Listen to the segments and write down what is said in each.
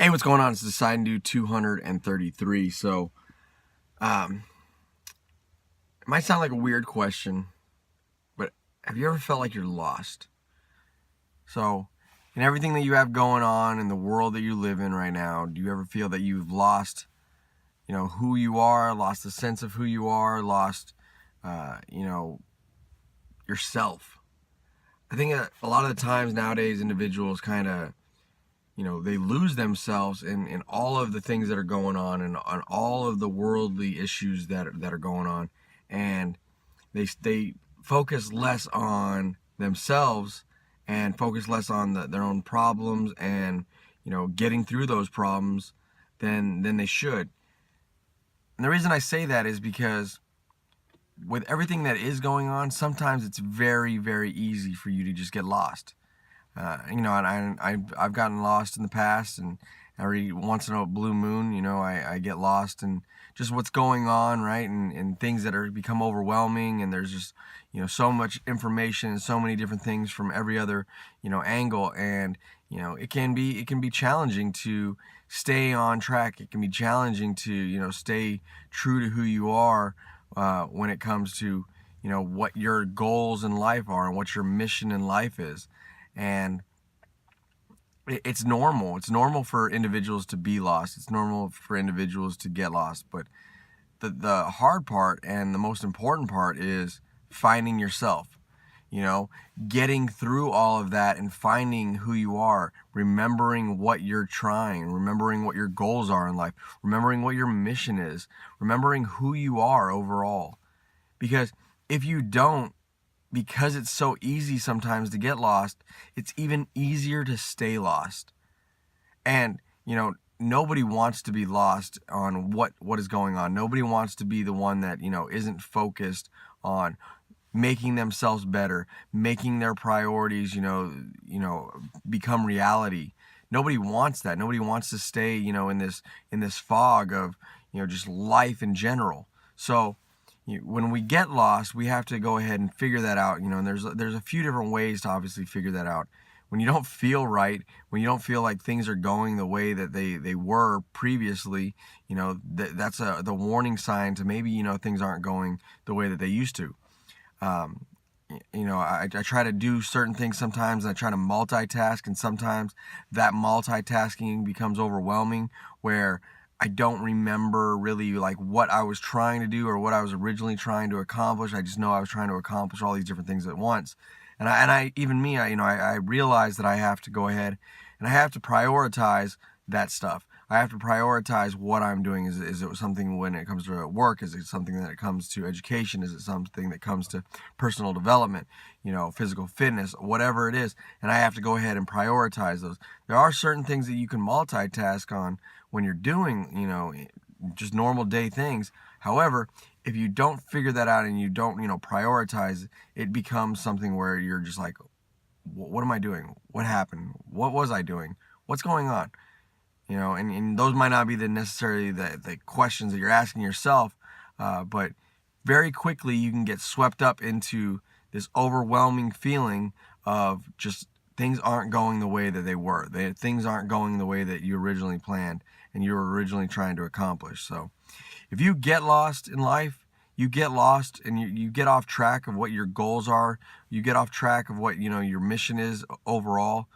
Hey, what's going on? It's Decide and Do 233. So, it might sound like a weird question, but have you ever felt like you're lost? So, in everything that you have going on in the world that you live in right now, do you ever feel that you've lost, who you are, lost the sense of who you are, lost, yourself? I think a lot of the times nowadays, individuals kind of they lose themselves in all of the things that are going on and on all of the worldly issues that are going on, and they focus less on themselves and focus less on their own problems and getting through those problems than they should. And the reason I say that is because with everything that is going on, sometimes it's very, very easy for you to just get lost. And I've gotten lost in the past, and every once in a blue moon, I get lost in just what's going on, right? And things that are become overwhelming, and there's just, so much information and so many different things from every other, angle. And, it can be challenging to stay on track. It can be challenging to, stay true to who you are, when it comes to, what your goals in life are and what your mission in life is. And it's normal. It's normal for individuals to be lost. It's normal for individuals to get lost. But the hard part and the most important part is finding yourself, getting through all of that and finding who you are, remembering what you're trying, remembering what your goals are in life, remembering what your mission is, remembering who you are overall. Because if you don't, because it's so easy sometimes to get lost, it's even easier to stay lost. And, nobody wants to be lost on what is going on. Nobody wants to be the one that, isn't focused on making themselves better, making their priorities, become reality. Nobody wants that. Nobody wants to stay, in this fog of, just life in general. So, when we get lost, we have to go ahead and figure that out, and there's a few different ways to obviously figure that out. When you don't feel right, when you don't feel like things are going the way that they were previously, that's the warning sign to maybe, things aren't going the way that they used to. I try to do certain things sometimes, and I try to multitask, and sometimes that multitasking becomes overwhelming, where I don't remember really like what I was trying to do or what I was originally trying to accomplish. I just know I was trying to accomplish all these different things at once. And I realize that I have to go ahead and I have to prioritize that stuff. I have to prioritize what I'm doing. Is it something when it comes to work? Is it something that it comes to education? Is it something that comes to personal development, physical fitness, whatever it is? And I have to go ahead and prioritize those. There are certain things that you can multitask on when you're doing, just normal day things. However, if you don't figure that out and you don't, prioritize, it becomes something where you're just like, what am I doing? What happened? What was I doing? What's going on? And those might not be necessarily the questions that you're asking yourself, but very quickly you can get swept up into this overwhelming feeling of just things aren't going the way that they were. Things aren't going the way that you originally planned and you were originally trying to accomplish. So if you get lost in life, you get lost and you get off track of what your goals are, you get off track of what, your mission is overall,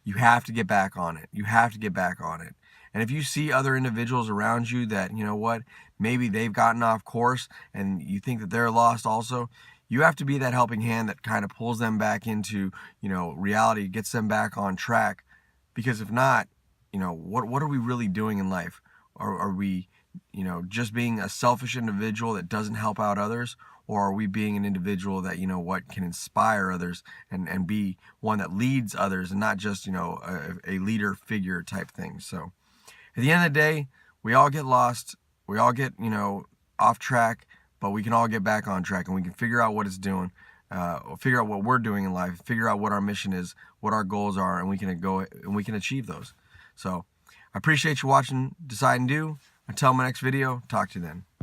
you have to get back on it. You have to get back on it. And if you see other individuals around you that, maybe they've gotten off course and you think that they're lost also, you have to be that helping hand that kind of pulls them back into, reality, gets them back on track. Because if not, what are we really doing in life? Are we, just being a selfish individual that doesn't help out others? Or are we being an individual that, can inspire others and be one that leads others and not just, a leader figure type thing? So at the end of the day, we all get lost. We all get, off track, but we can all get back on track and we can figure out what it's doing, figure out what we're doing in life, figure out what our mission is, what our goals are, and we can achieve those. So I appreciate you watching Decide and Do. Until my next video, talk to you then.